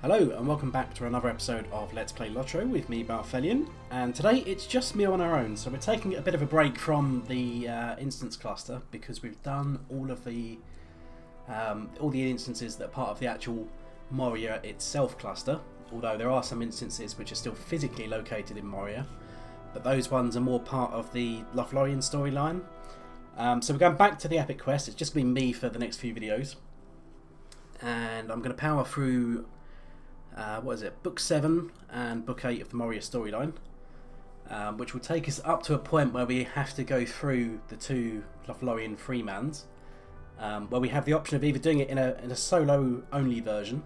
Hello and welcome back to another episode of Let's Play LOTRO with me, Balthelion, and today it's just me on our own, so we're taking a bit of a break from the instance cluster because we've done all the instances that are part of the actual Moria itself cluster, although there are some instances which are still physically located in Moria, but those ones are more part of the Lothlorien storyline. So we're going back to the epic quest. It's just going to be me for the next few videos, and I'm going to power through Book 7 and Book 8 of the Moria storyline, which will take us up to a point where we have to go through the two Lothlorien freemans, where we have the option of either doing it in a solo-only version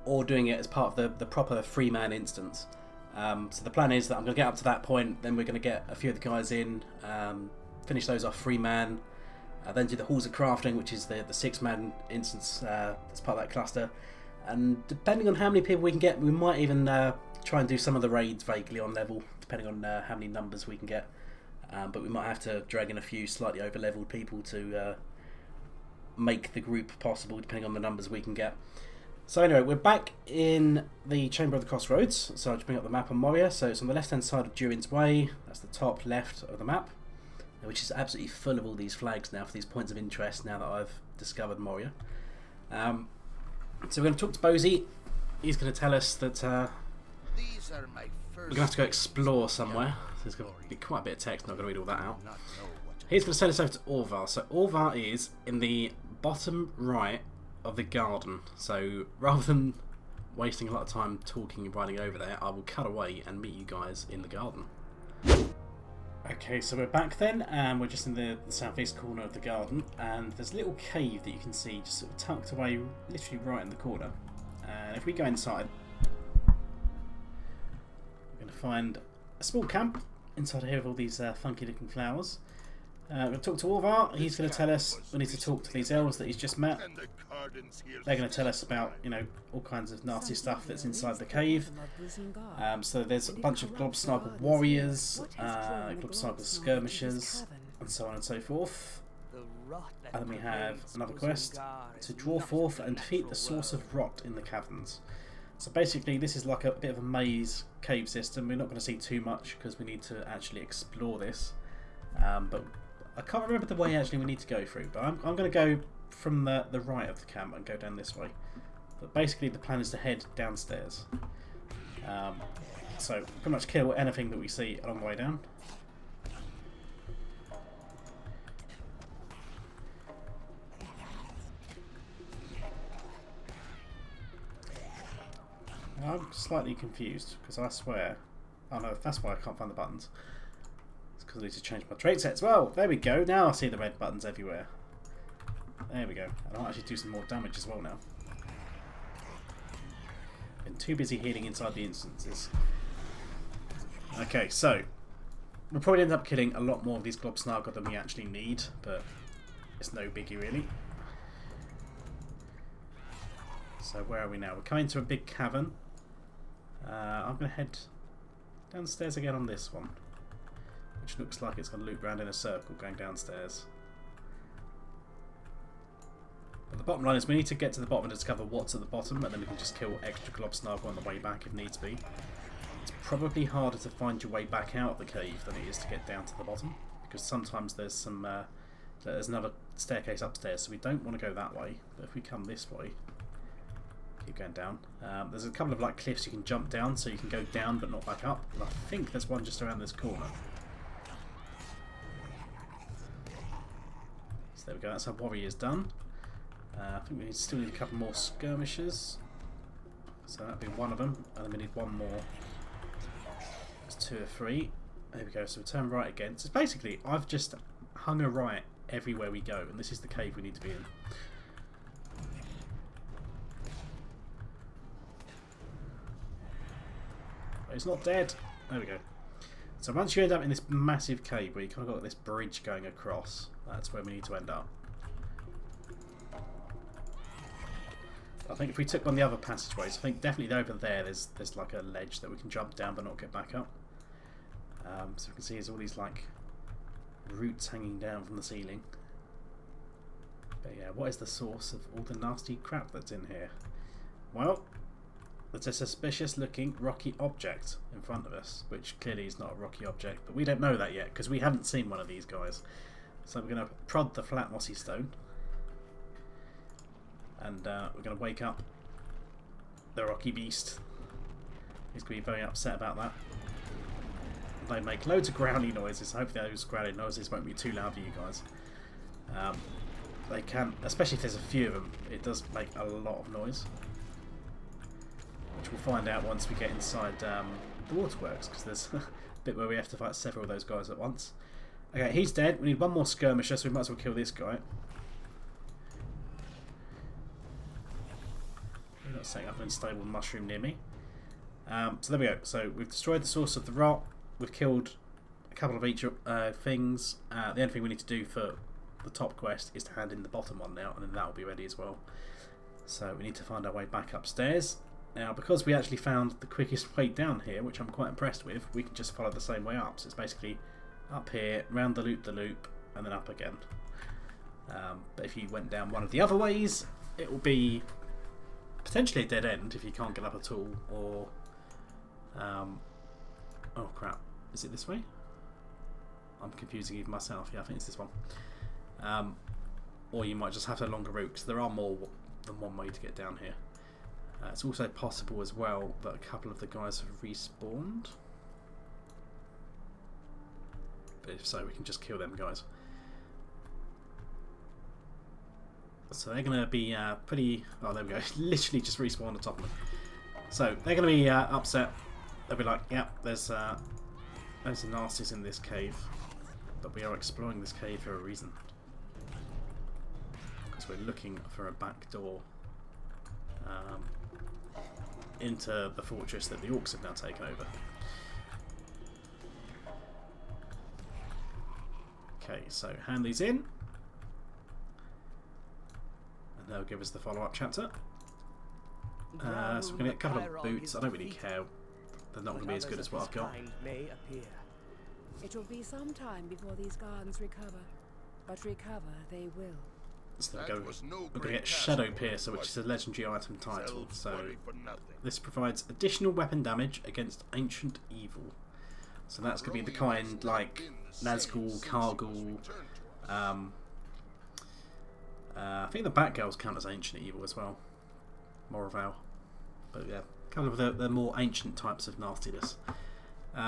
or doing it as part of the proper freeman instance. So the plan is that I'm going to get up to that point, then we're going to get a few of the guys in, finish those off freeman, then do the Halls of Crafting, which is the six-man instance as part of that cluster. And depending on how many people we can get, we might even try and do some of the raids vaguely on level, depending on how many numbers we can get. But we might have to drag in a few slightly over-leveled people to make the group possible, depending on the numbers we can get. So anyway, we're back in the Chamber of the Crossroads. So I'll just bring up the map on Moria. So it's on the left-hand side of Durin's Way. That's the top left of the map, which is absolutely full of all these flags now for these points of interest now that I've discovered Moria. So we're going to talk to Bozy. He's going to tell us that we're going to have to go explore somewhere. So there's going to be quite a bit of text, not going to read all that out. He's going to send us over to Orvar. So Orvar is in the bottom right of the garden. So rather than wasting a lot of time talking and riding over there, I will cut away and meet you guys in the garden. Okay, so we're back then, and we're just in the southeast corner of the garden, and there's a little cave that you can see just sort of tucked away literally right in the corner. And if we go inside, we're going to find a small camp inside here with all these funky looking flowers. We're going to talk to Orvar. He's going to tell us we need to talk to these elves that he's just met. They're going to tell us about, all kinds of nasty stuff that's inside the cave. So there's a bunch of Globsnargle warriors, Globsnargle skirmishers, and so on and so forth. And then we have another quest to draw forth and defeat the source of rot in the caverns. So basically this is like a bit of a maze cave system. We're not going to see too much because we need to actually explore this. But I can't remember the way actually we need to go through, but I'm going to go from the right of the camp and go down this way. But basically the plan is to head downstairs. So pretty much kill anything that we see along the way down. I'm slightly confused because I swear, oh no, that's why I can't find the buttons. Because I need to change my trait sets. Well, there we go. Now I see the red buttons everywhere. There we go. And I'll actually do some more damage as well now. Been too busy healing inside the instances. Okay, so we'll probably end up killing a lot more of these Globsnargle than we actually need, but it's no biggie really. So where are we now? We're coming to a big cavern. I'm going to head downstairs again on this one, which looks like it's going to loop around in a circle going downstairs. But the bottom line is we need to get to the bottom and discover what's at the bottom, and then we can just kill extra Globsnargle on the way back if needs be. It's probably harder to find your way back out of the cave than it is to get down to the bottom, because sometimes there's there's another staircase upstairs, so we don't want to go that way. But if we come this way, keep going down. There's a couple of cliffs you can jump down, so you can go down but not back up. And I think there's one just around this corner. So there we go, that's our warriors done. I think we still need a couple more skirmishers. So that'd be one of them, and then we need one more. That's 2 or 3. There we go, so we turn right again. So basically, I've just hung a right everywhere we go, and this is the cave we need to be in. But it's not dead. There we go. So once you end up in this massive cave where you kind of got this bridge going across, that's where we need to end up. I think if we took one of the other passageways, I think definitely over there's like a ledge that we can jump down but not get back up. So we can see there's all these roots hanging down from the ceiling. But yeah, what is the source of all the nasty crap that's in here? Well, There's a suspicious looking rocky object in front of us, which clearly is not a rocky object, but we don't know that yet because we haven't seen one of these guys. So we're going to prod the flat mossy stone, and we're going to wake up the rocky beast. He's going to be very upset about that. They make loads of growly noises. Hopefully those growly noises won't be too loud for you guys. They can, especially if there's a few of them, it does make a lot of noise. Which we'll find out once we get inside the waterworks, because there's a bit where we have to fight several of those guys at once. Okay, he's dead. We need one more skirmisher, so we might as well kill this guy. We're not setting up an unstable mushroom near me. So there we go. So we've destroyed the source of the rot. We've killed a couple of each things. The only thing we need to do for the top quest is to hand in the bottom one now, and then that will be ready as well. So we need to find our way back upstairs. Now, because we actually found the quickest way down here, which I'm quite impressed with, we can just follow the same way up. So it's basically up here, round the loop, and then up again. But if you went down one of the other ways, it will be potentially a dead end if you can't get up at all, or... oh crap, is it this way? I'm confusing even myself. Yeah, I think it's this one. Or you might just have a longer route, because there are more than one way to get down here. It's also possible as well that a couple of the guys have respawned. But if so, we can just kill them guys. So they're going to be pretty... Oh, there we go. Literally just respawned on top of them. So they're going to be upset. They'll be like, yep, there's the nasties in this cave. But we are exploring this cave for a reason. Because we're looking for a back door. Into the fortress that the orcs have now taken over. Okay, so hand these in, and they'll give us the follow-up chapter. So we're going to get a couple of boots. I don't really care. They're not going to be as good as what I've got. It will be some time before these gardens recover, but recover they will. So we're going to get Shadow Piercer, which is a legendary item title. So this provides additional weapon damage against ancient evil. So that's going to be the kind like Nazgul, Kargul. I think the Batgirls count as ancient evil as well. Moraval. But yeah, kind of the more ancient types of nastiness.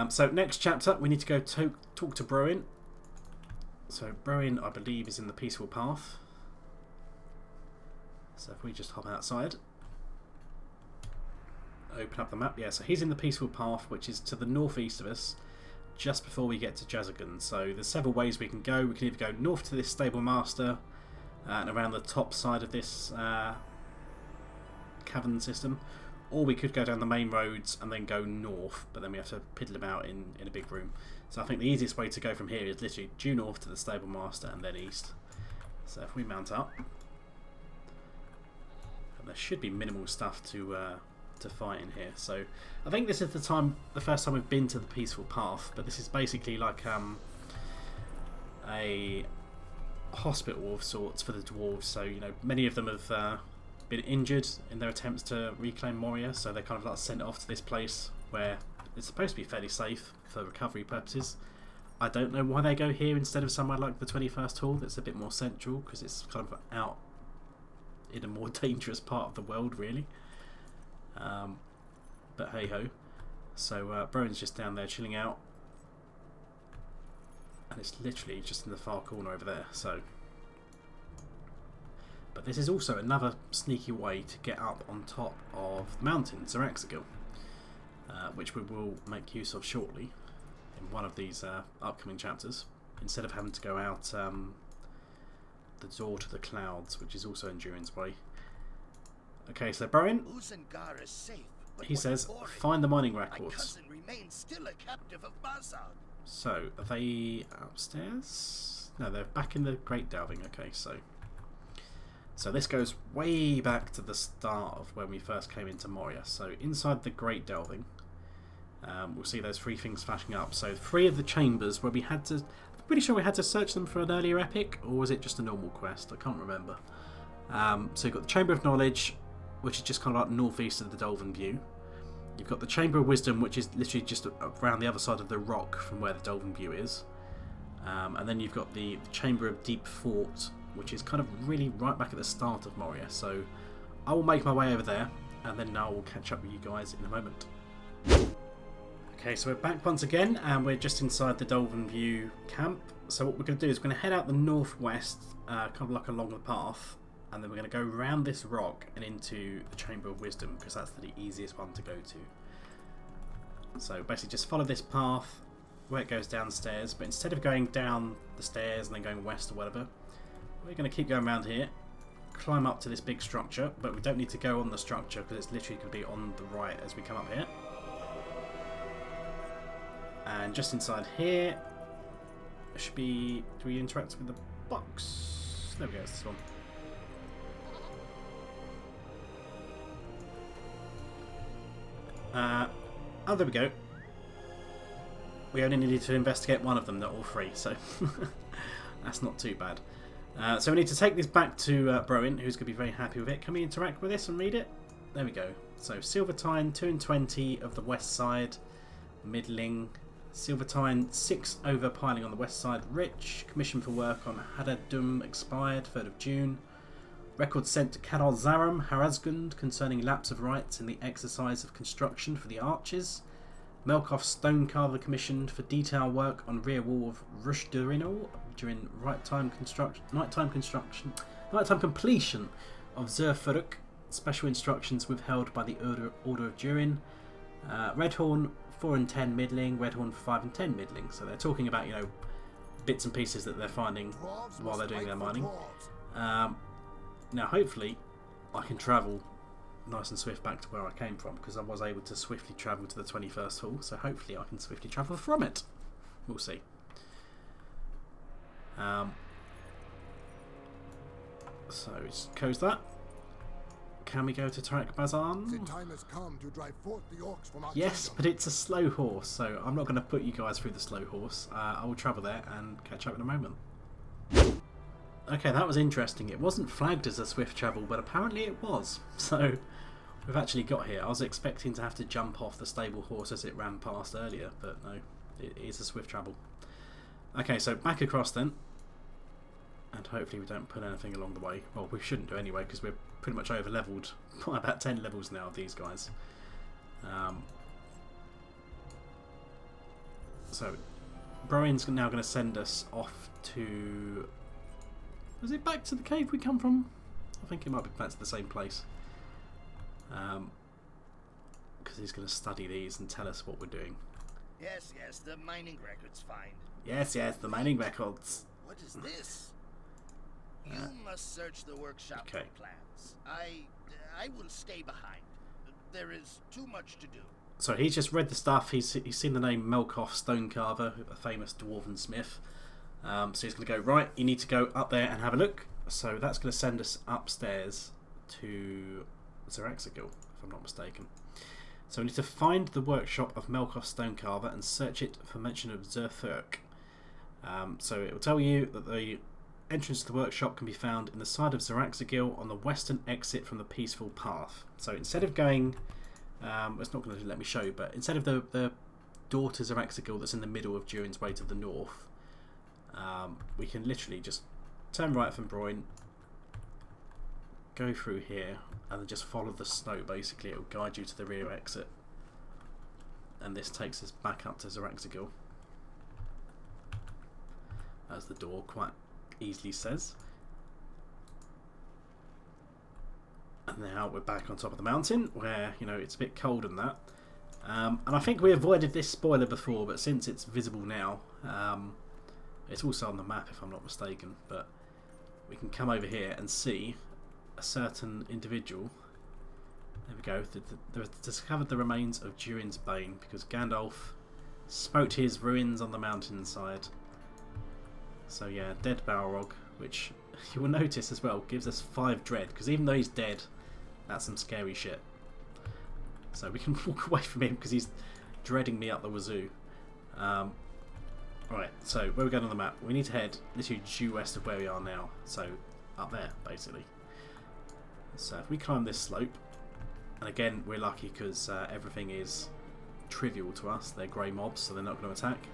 So next chapter, we need to go talk to Bruin. So Bruin, I believe, is in the Peaceful Path. So if we just hop outside, open up the map, yeah, so he's in the Peaceful Path, which is to the northeast of us, just before we get to Jazagan. So there's several ways we can go. We can either go north to this Stable Master, and around the top side of this cavern system, or we could go down the main roads and then go north, but then we have to piddle about in a big room. So I think the easiest way to go from here is literally due north to the Stable Master and then east. So if we mount up, there should be minimal stuff to fight in here. So I think this is the first time we've been to the Peaceful Path, but this is basically like a hospital of sorts for the dwarves. So you know, many of them have been injured in their attempts to reclaim Moria, so they're kind of like sent off to this place where it's supposed to be fairly safe for recovery purposes. I don't know why they go here instead of somewhere like the 21st Hall that's a bit more central, because it's kind of out in a more dangerous part of the world, really. But hey ho. So Bruin's just down there chilling out, and it's literally just in the far corner over there. So, but this is also another sneaky way to get up on top of the mountain, Zaraxagil, which we will make use of shortly in one of these upcoming chapters, instead of having to go out the door to the clouds, which is also Endurin's way. Okay, so Bruin, he says, find the mining records. So, are they upstairs? No, they're back in the Great Delving. Okay, so this goes way back to the start of when we first came into Moria. So inside the Great Delving, we'll see those three things flashing up. So 3 of the chambers where we had to... I'm pretty sure we had to search them for an earlier epic, or was it just a normal quest? I can't remember. So you've got the Chamber of Knowledge, which is just kind of like northeast of the Dolphin View. You've got the Chamber of Wisdom, which is literally just around the other side of the rock from where the Dolphin View is. And then you've got the Chamber of Deep Thought, which is kind of really right back at the start of Moria. So I will make my way over there, and then I will catch up with you guys in a moment. Okay, so we're back once again, and we're just inside the Dolphin View camp. So what we're going to do is we're going to head out the northwest, kind of like along the path, and then we're going to go around this rock and into the Chamber of Wisdom, because that's the easiest one to go to. So basically just follow this path where it goes downstairs, but instead of going down the stairs and then going west or whatever, we're going to keep going around here, climb up to this big structure, but we don't need to go on the structure because it's literally going to be on the right as we come up here. And just inside here should be... do we interact with the box? There we go, it's this one. Oh, there we go. We only needed to investigate one of them, not all three, so that's not too bad. So we need to take this back to Bruin, who's going to be very happy with it. Can we interact with this and read it? There we go. So Silvertine, 2 and 20 of the west side, middling. Silvertine, 6 over piling on the west side, rich. Commission for work on Hadadum expired, 3rd of June. Record sent to Kadal Zaram, Harazgund, concerning lapse of rights in the exercise of construction for the arches. Melkoff Stonecarver commissioned for detail work on rear wall of Rushdurino during nighttime completion of Zerfuruk. Special instructions withheld by the Order of Durin. Redhorn 4 and 10 middling, Redhorn 5 and 10 middling. So they're talking about, you know, bits and pieces that they're finding while they're doing their mining. Now hopefully I can travel nice and swift back to where I came from, because I was able to swiftly travel to the 21st hall, so hopefully I can swiftly travel from it. We'll see. So just close that. Can we go to Tarek Bazan? The time has come to drive forth the orcs from our Yes, kingdom. but it's a slow horse, so I'm not going to put you guys through the slow horse. I will travel there and catch up in a moment. Okay, that was interesting. It wasn't flagged as a swift travel, but apparently it was. So we've actually got here. I was expecting to have to jump off the stable horse as it ran past earlier, but no, it is a swift travel. Okay, so back across then. And hopefully we don't put anything along the way. Well, we shouldn't do anyway, because we're pretty much over leveled by about 10 levels now of these guys. So Bruin's now going to send us off to... was it back to the cave we come from? I think it might be back to the same place. Because he's going to study these and tell us what we're doing. Yes, the mining records find. Yes, the mining records. What is this? You must search the workshop for plans. I will stay behind. There is too much to do. So he's just read the stuff. He's seen the name Melkoff Stonecarver, a famous dwarven smith. So he's going to go, right, you need to go up there and have a look. So that's going to send us upstairs to Zeraxagil, if I'm not mistaken. So we need to find the workshop of Melkoff Stonecarver and search it for mention of Zerfurk. So it will tell you that the entrance to the workshop can be found in the side of Zeraxagil on the western exit from the peaceful path. So instead of going, it's not going to let me show, but instead of the door to Zeraxagil that's in the middle of Durin's Way to the north, we can literally just turn right from Bruin, go through here, and then just follow the snow. Basically, it will guide you to the rear exit, and this takes us back up to Zeraxagil, as the door quite easily says. And now we're back on top of the mountain, where, you know, it's a bit cold and that. And I think we avoided this spoiler before, but since it's visible now, it's also on the map if I'm not mistaken, but we can come over here and see a certain individual. There we go. They've discovered the remains of Durin's Bane, because Gandalf smote his ruins on the mountainside. So yeah, dead Balrog, which you will notice as well gives us 5 dread, because even though he's dead, that's some scary shit. So we can walk away from him because he's dreading me up the wazoo. Right, so where we going on the map? We need to head literally due west of where we are now. So up there, basically. So if we climb this slope, And again, we're lucky because everything is trivial to us. They're grey mobs, so they're not going to attack.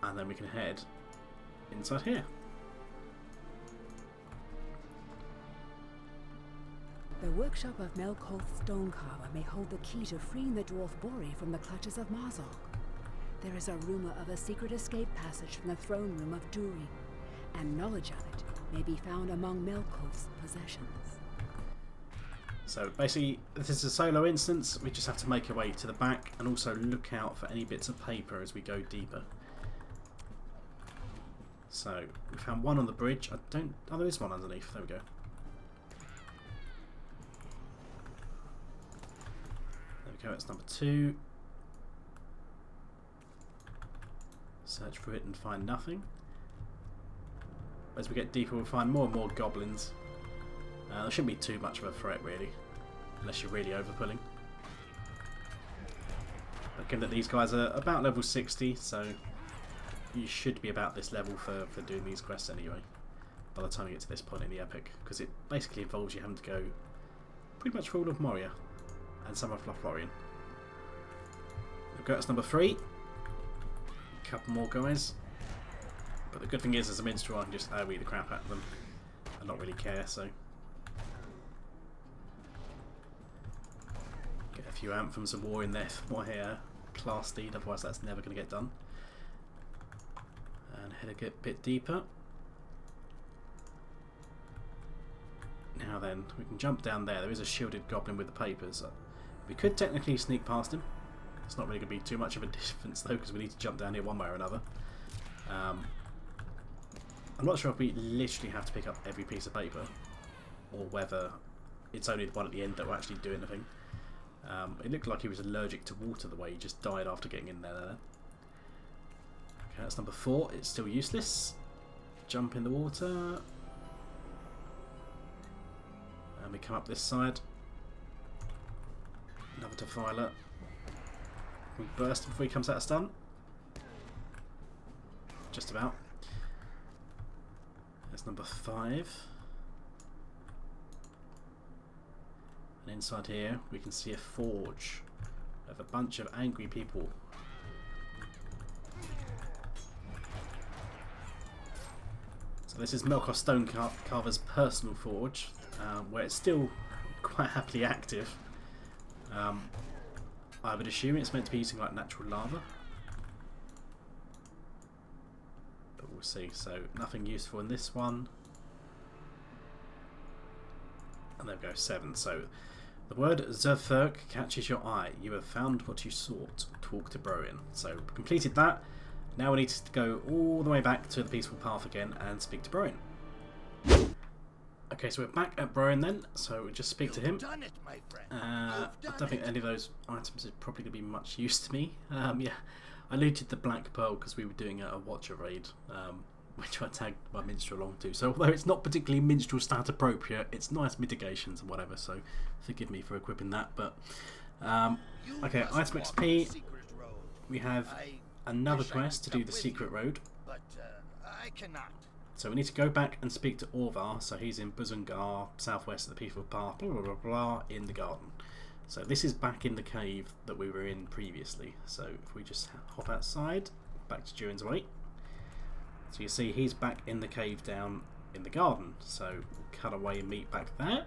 And then we can head inside here. The workshop of Melkoth's Stonecarver may hold the key to freeing the dwarf Bori from the clutches of Marzok. There is a rumour of a secret escape passage from the throne room of Duri, and knowledge of it may be found among Melkoth's possessions. So basically, this is a solo instance. We just have to make our way to the back and also look out for any bits of paper as we go deeper. So we found one on the bridge. Oh, there is one underneath. There we go. There we go. That's number 2. Search for it and find nothing. As we get deeper, we'll find more and more goblins. There shouldn't be too much of a threat, really, unless you're really overpulling. But given that these guys are about level 60, so you should be about this level for doing these quests anyway, by the time you get to this point in the epic, because it basically involves you having to go pretty much for all of Moria and some of Lothlorien. We've got us number 3. A couple more guys. But the good thing is, as a minstrel, I can just AoE the crap out of them and not really care, so. Get a few anthems of war in there for my class steed, otherwise that's never going to get done. And head a bit deeper. Now then, we can jump down there. There is a shielded goblin with the papers. We could technically sneak past him. It's not really going to be too much of a difference though, because we need to jump down here one way or another. I'm not sure if we literally have to pick up every piece of paper, or whether it's only the one at the end that will actually do anything. It looked like he was allergic to water the way he just died after getting in there. Okay, that's number 4. It's still useless. Jump in the water. And we come up this side. Another Defiler. We burst before he comes out of stun. Just about. That's number 5. And inside here we can see a forge of a bunch of angry people. So this is Melkoth Stonecarver's personal forge, where it's still quite happily active. I would assume it's meant to be using like natural lava. But we'll see. So nothing useful in this one. And there we go, 7. So the word Zerthurk catches your eye. You have found what you sought. Talk to Bruin. So completed that. Now we need to go all the way back to the peaceful path again and speak to Bruin. Okay, so we're back at Bruin then. So we'll just speak to him. Done it, my friend. I don't think any of those items is probably going to be much use to me. Yeah, I looted the Black Pearl because we were doing a Watcher raid, which I tagged my minstrel along to. So although it's not particularly minstrel stat appropriate, it's nice mitigations and whatever. So forgive me for equipping that. But okay, item XP. We have another quest to do the secret road. But I cannot. So we need to go back and speak to Orvar. So he's in Buzungar, southwest of the Peaceful Path, blah, blah, blah, blah, in the garden. So this is back in the cave that we were in previously. So if we just hop outside, back to Durin's Way. So you see he's back in the cave down in the garden. So we'll cut away and meet back there.